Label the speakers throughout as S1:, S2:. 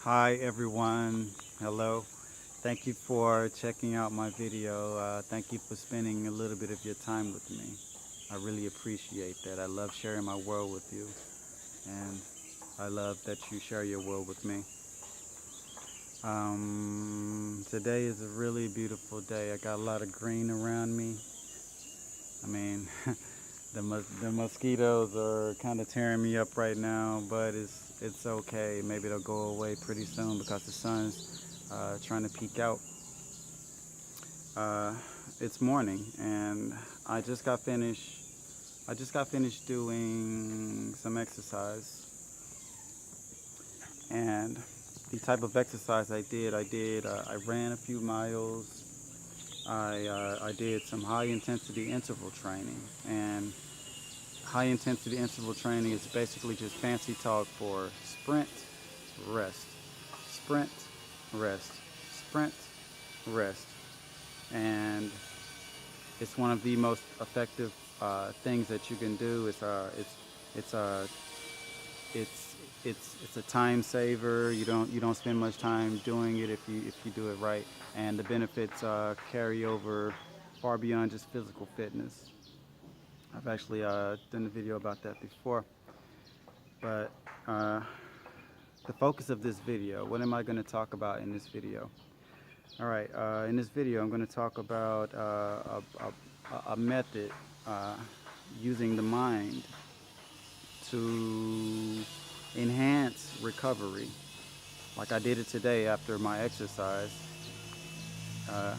S1: Hi everyone, hello. Thank you for checking out my video. Thank you for spending a little bit of your time with me. I really appreciate that. I love sharing my world with you, and I love that you share your world with me. Today is a really beautiful day. I got a lot of green around me. I mean, the mosquitoes are kind of tearing me up right now, but it's okay. Maybe they'll go away pretty soon because the sun's trying to peek out. Uh, it's morning, and I just got finished. I just got finished doing some exercise, and the type of exercise I ran a few miles. I did some high intensity interval training, and high intensity interval training is basically just fancy talk for sprint, rest, sprint, rest, sprint, rest. And it's one of the most effective things that you can do. It's uh, it's a time saver. You don't spend much time doing it if you do it right, and the benefits carry over far beyond just physical fitness. I've actually done a video about that before, but uh, the focus of this video, what am I going to talk about in this video? All right, in this video I'm going to talk about a method using the mind to enhance recovery, like I did it today after my exercise. Uh,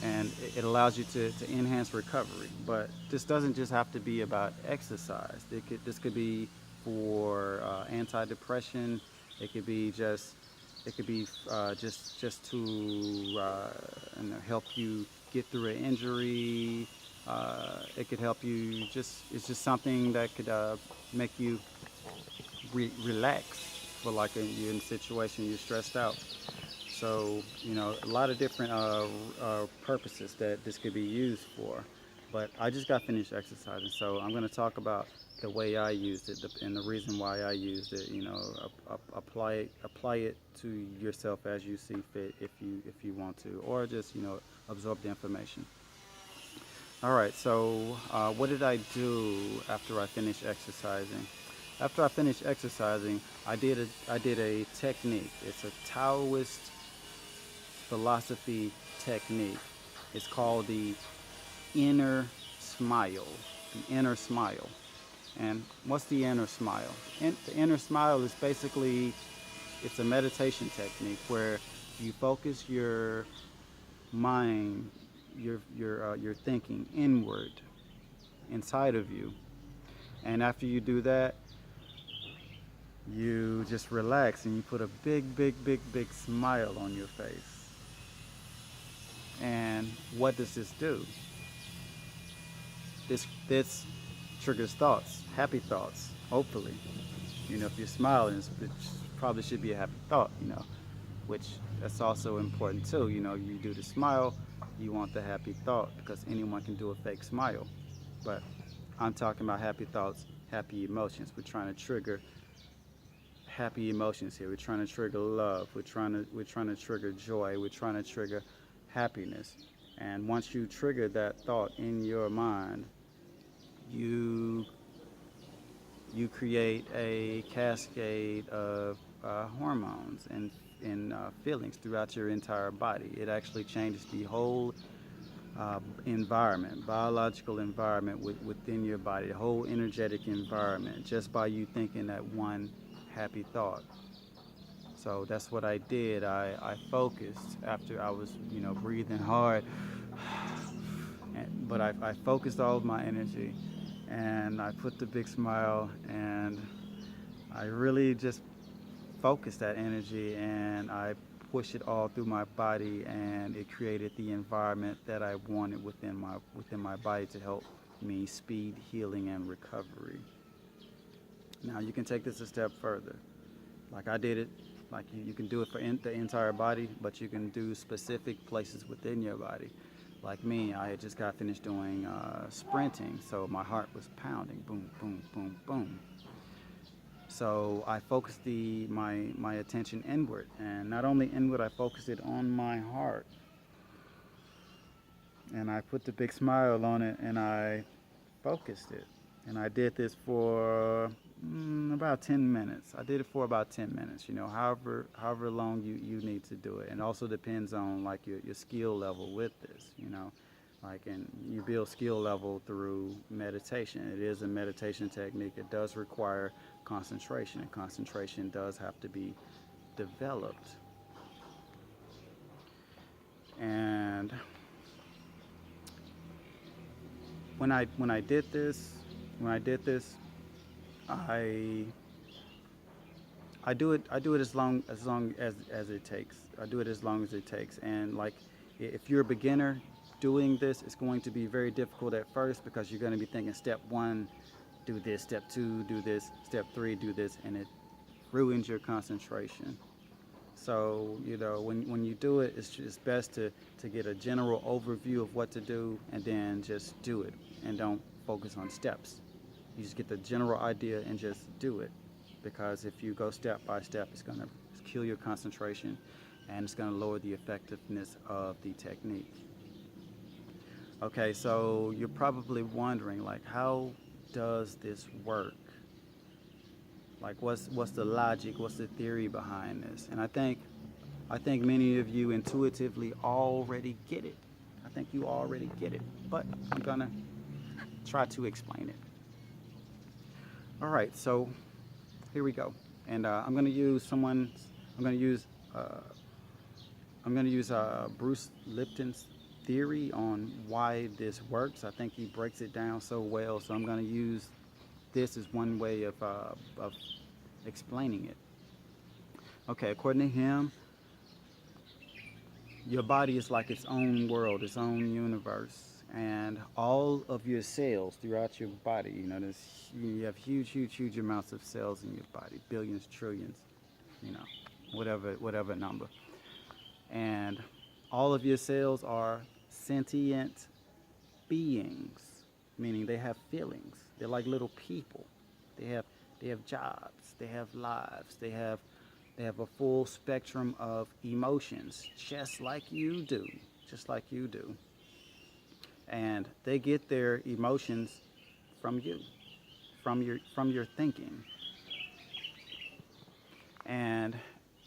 S1: and it allows you to enhance recovery. But this doesn't just have to be about exercise. This could be for anti-depression. It could be just to help you get through an injury. It could help you it's just something that could make you relax for like you're in a situation you're stressed out. So, a lot of different purposes that this could be used for. But I just got finished exercising, so I'm going to talk about the way I used it and the reason why I used it. Apply it to yourself as you see fit, if you want to, or just absorb the information. All right. So, what did I do after I finished exercising? After I finished exercising, I did a technique. It's a Taoist philosophy technique. It's called the inner smile. The inner smile. And what's the inner smile? The inner smile is basically, it's a meditation technique where you focus your mind, your thinking inward, inside of you. And after you do that, you just relax and you put a big, big, big, big smile on your face. And what does this do? This triggers thoughts, happy thoughts, hopefully. If you're smiling, it probably should be a happy thought, which that's also important too. You do the smile, you want the happy thought, because anyone can do a fake smile. But I'm talking about happy thoughts, happy emotions. We're trying to trigger happy emotions here. We're trying to trigger love. We're trying to trigger joy. We're trying to trigger happiness. And once you trigger that thought in your mind, you create a cascade of hormones and feelings throughout your entire body. It actually changes the whole environment, biological environment within your body, the whole energetic environment, just by you thinking that one happy thought. So that's what I did. I focused after I was, breathing hard, but I focused all of my energy, and I put the big smile, and I really just focused that energy, and I pushed it all through my body, and it created the environment that I wanted within my body to help me speed healing and recovery. Now you can take this a step further. Like I did it, like you can do it for the entire body, but you can do specific places within your body. Like me, I had just got finished doing sprinting, so my heart was pounding, boom, boom, boom, boom. So I focused my attention inward, and not only inward, I focused it on my heart, and I put the big smile on it, and I focused it, and I did this for about 10 minutes. I did it for about 10 minutes, however long you need to do it. And also depends on like your skill level with this, like, and you build skill level through meditation. It is a meditation technique. It does require concentration, and concentration does have to be developed. And when I did this, I I do it as long as it takes. I do it as long as it takes. And like, if you're a beginner doing this, it's going to be very difficult at first because you're going to be thinking step one, do this, step two, do this, step three, do this, and it ruins your concentration. So, when you do it, it's just best to get a general overview of what to do and then just do it and don't focus on steps. You just get the general idea and just do it, because if you go step by step, it's going to kill your concentration and it's going to lower the effectiveness of the technique. Okay, so you're probably wondering, like, how does this work? Like, what's the logic? What's the theory behind this? And I think many of you intuitively already get it. I think you already get it, but I'm gonna try to explain it. All right, so here we go, and I'm gonna use someone. I'm gonna use uh, Bruce Lipton's theory on why this works. I think he breaks it down so well, so I'm gonna use this as one way of explaining it. Okay, according to him, your body is like its own world, its own universe, and all of your cells throughout your body. You have huge amounts of cells in your body, billions, trillions, whatever number, and all of your cells are sentient beings, meaning they have feelings. They're like little people. They have jobs. They have lives. They have a full spectrum of emotions, just like you do, and they get their emotions from you, from your thinking. And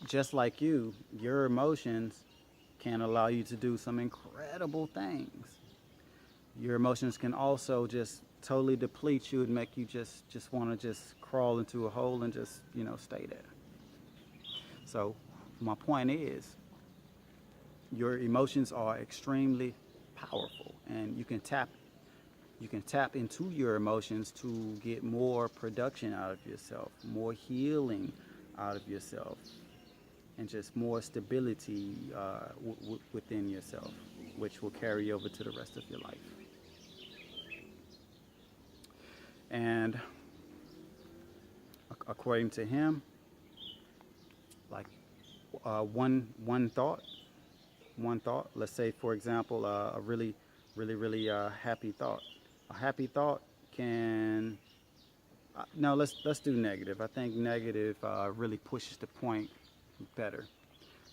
S1: just like your emotions can allow you to do some incredible things. Your emotions can also just totally deplete you and make you just want to just crawl into a hole and just stay there. So my point is, your emotions are extremely powerful, and you can tap into your emotions to get more production out of yourself, more healing out of yourself, and just more stability within yourself, which will carry over to the rest of your life. And according to him, like, one thought, let's say, for example, a really happy thought. A happy thought can no, let's do negative. I think negative really pushes the point better.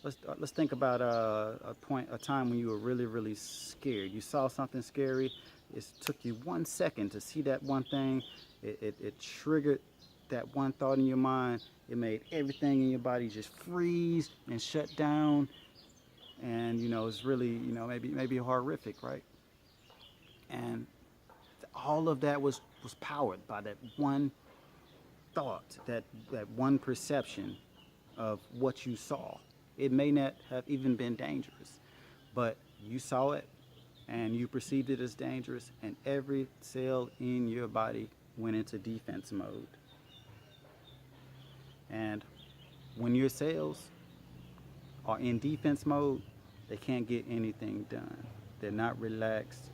S1: Let's think about a time when you were really scared. You saw something scary. It took you 1 second to see that one thing. It triggered that one thought in your mind. It made everything in your body just freeze and shut down. And it's really, maybe horrific, right? And all of that was powered by that one thought, that one perception of what you saw. It may not have even been dangerous, but you saw it and you perceived it as dangerous, and every cell in your body went into defense mode. And when your cells are in defense mode, they can't get anything done. They're not relaxed.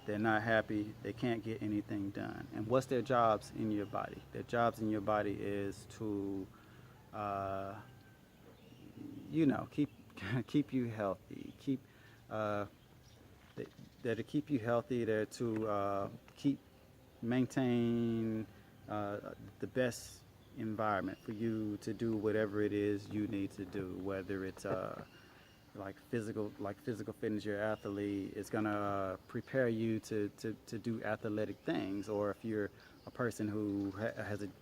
S1: They're not happy. They can't get anything done. And what's their jobs in your body? Their jobs in your body is to, keep keep you healthy. They're to keep you healthy. They're to maintain the best environment for you to do whatever it is you need to do, whether it's like physical fitness, your athlete, it's gonna prepare you to do athletic things. Or if you're a person who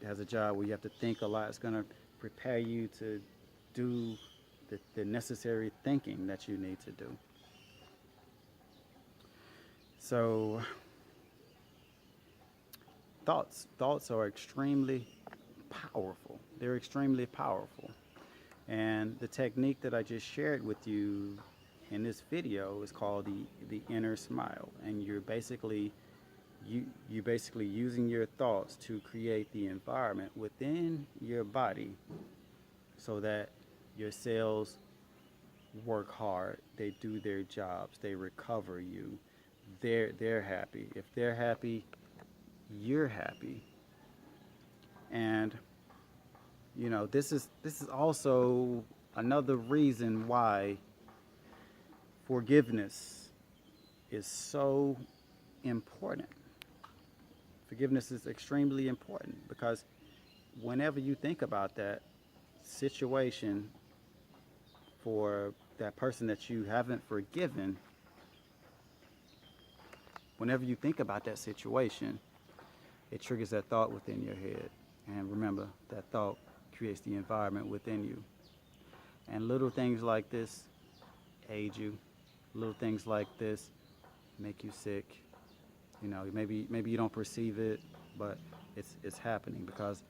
S1: has a job where you have to think a lot, it's gonna prepare you to do the necessary thinking that you need to do. So thoughts are extremely powerful. They're extremely powerful. And the technique that I just shared with you in this video is called the inner smile. And you're basically using your thoughts to create the environment within your body so that your cells work hard, they do their jobs, they recover you. They're happy. If they're happy, you're happy. And this is also another reason why forgiveness is so important. Forgiveness is extremely important because whenever you think about that situation for that person that you haven't forgiven, whenever you think about that situation, it triggers that thought within your head. And remember, that thought creates the environment within you. And little things like this age you. Little things like this make you sick. Maybe you don't perceive it, but it's happening because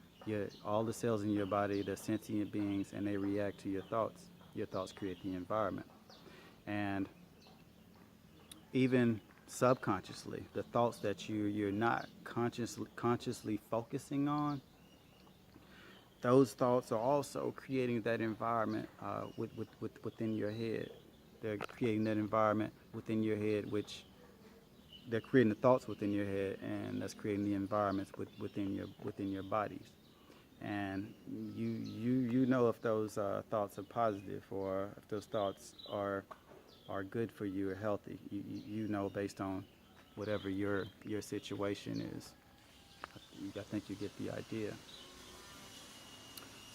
S1: all the cells in your body, they're sentient beings, and they react to your thoughts. Your thoughts create the environment. And even subconsciously, the thoughts that you're not consciously focusing on, those thoughts are also creating that environment within your head. They're creating that environment within your head, which they're creating the thoughts within your head, and that's creating the environments within your bodies. And you know if those thoughts are positive or if those thoughts are good for you or healthy. You know based on whatever your situation is. I think you get the idea.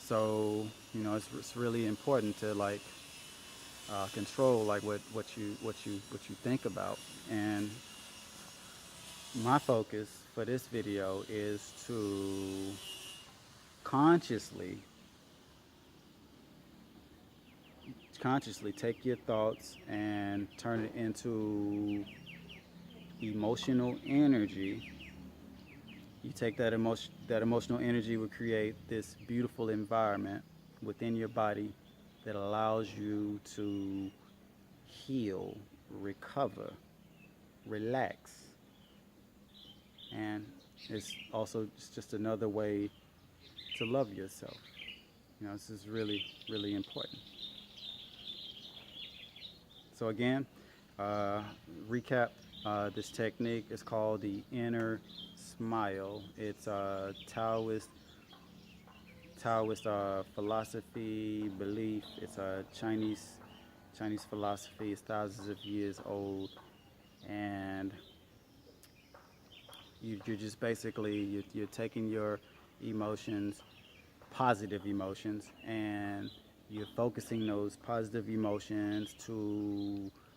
S1: So it's really important to control what you think about. And my focus for this video is to consciously take your thoughts and turn it into emotional energy. You take that emotional energy will create this beautiful environment within your body that allows you to heal, recover, relax. And it's just another way to love yourself. This is really, really important. So again, recap, this technique is called the inner smile. It's a Taoist philosophy, belief. It's a Chinese philosophy. It's thousands of years old. And you're just basically, you're taking your emotions, positive emotions, and you're focusing those positive emotions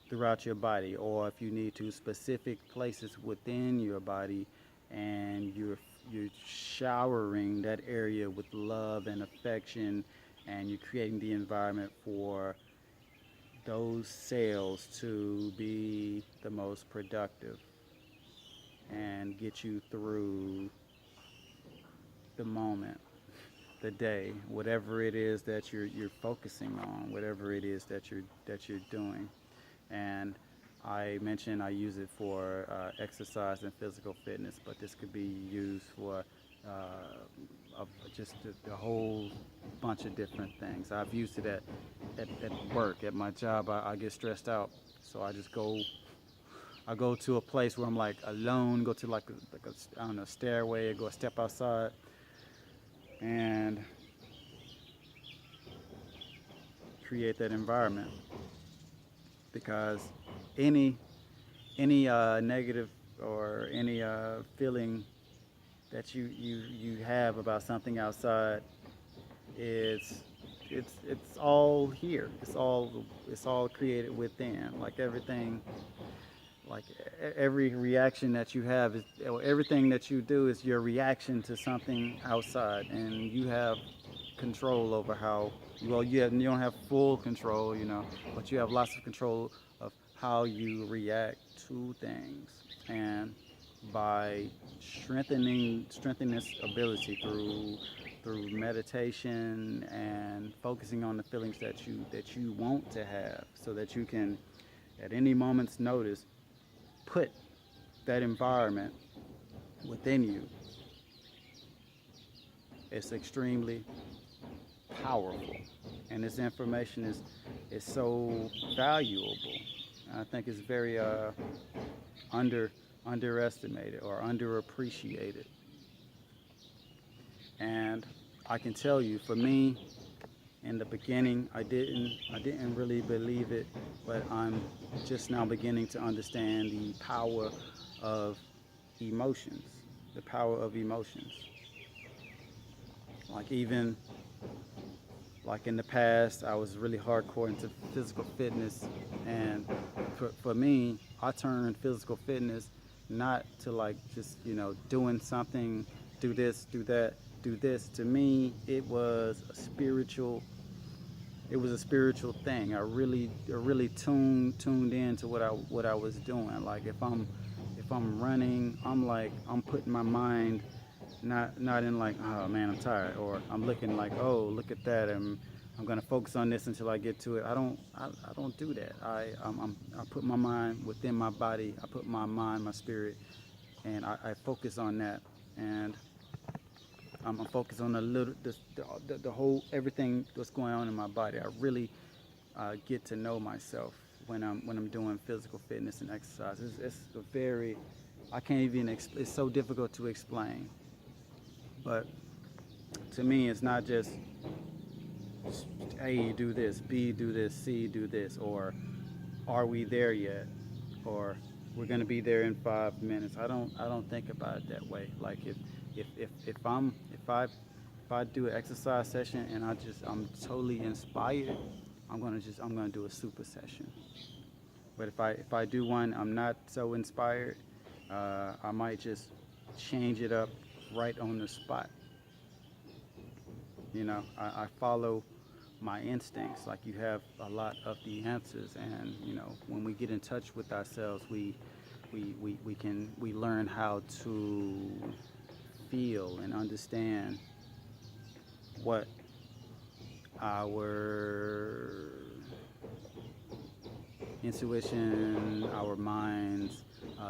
S1: throughout your body, or if you need to, specific places within your body, and you're showering that area with love and affection, and you're creating the environment for those cells to be the most productive and get you through the moment, the day, whatever it is that you're focusing on, whatever it is that you're doing. And I mentioned I use it for exercise and physical fitness, but this could be used for just a whole bunch of different things. I've used it at work, at my job. I get stressed out, so I go to a place where I'm alone, go to I don't know, stairway, go a step outside, and create that environment. Because any negative or any feeling that you have about something outside is it's all here. It's all created within. Like everything, like every reaction that you have is, or everything that you do is your reaction to something outside, and you have control over how, well, you don't have full control, but you have lots of control of how you react to things. And by strengthening this ability through meditation and focusing on the feelings that you want to have, so that you can at any moment's notice put that environment within you, it's extremely powerful. And this information is so valuable. I think it's very underestimated or underappreciated. And I can tell you, for me, in the beginning, I didn't really believe it, but I'm just now beginning to understand the power of emotions. The power of emotions. Like, even like in the past, I was really hardcore into physical fitness, and for me, I turned physical fitness not to like just doing something, do this, do that, do this. To me, it was a spiritual thing. I really tuned into what I was doing. Like, if I'm running, I'm putting my mind not in like, oh man, I'm tired, or I'm looking like, oh, look at that, and I'm gonna focus on this until I get to it. I don't do that. I put my mind within my body. I put my mind, my spirit, and I focus on that. And I'm focused on the whole, everything that's going on in my body. I really get to know myself when I'm doing physical fitness and exercise. It's a very, I can't even it's so difficult to explain. But to me, it's not just A, do this, B, do this, C, do this, or are we there yet, or we're going to be there in 5 minutes. I don't think about it that way. Like, if I do an exercise session and I'm totally inspired, I'm gonna do a super session. But if I do one I'm not so inspired, I might just change it up right on the spot. I follow my instincts. Like, you have a lot of the answers, and when we get in touch with ourselves, we learn how to feel and understand what our intuition, our minds,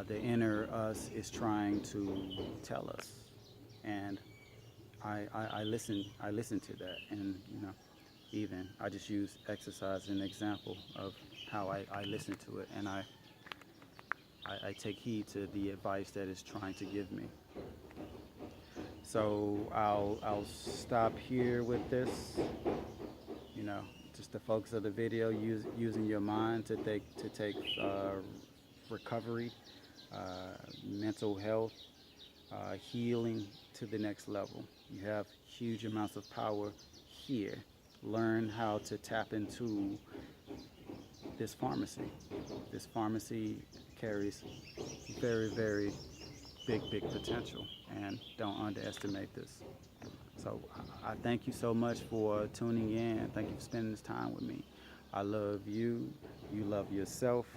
S1: the inner us is trying to tell us. And I listen to that, and even I just use exercise as an example of how I listen to it, and I take heed to the advice that it's trying to give me. So I'll stop here with this. Just the focus of the video, using your mind to take recovery, mental health, healing to the next level. You have huge amounts of power here. Learn how to tap into this pharmacy. This pharmacy carries very, very big potential, and don't underestimate this. So I thank you so much for tuning in. Thank you for spending this time with me. I love you. You love yourself.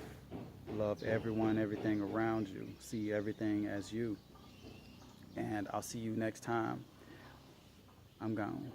S1: Love everyone, everything around you. See everything as you. And I'll see you next time. I'm gone.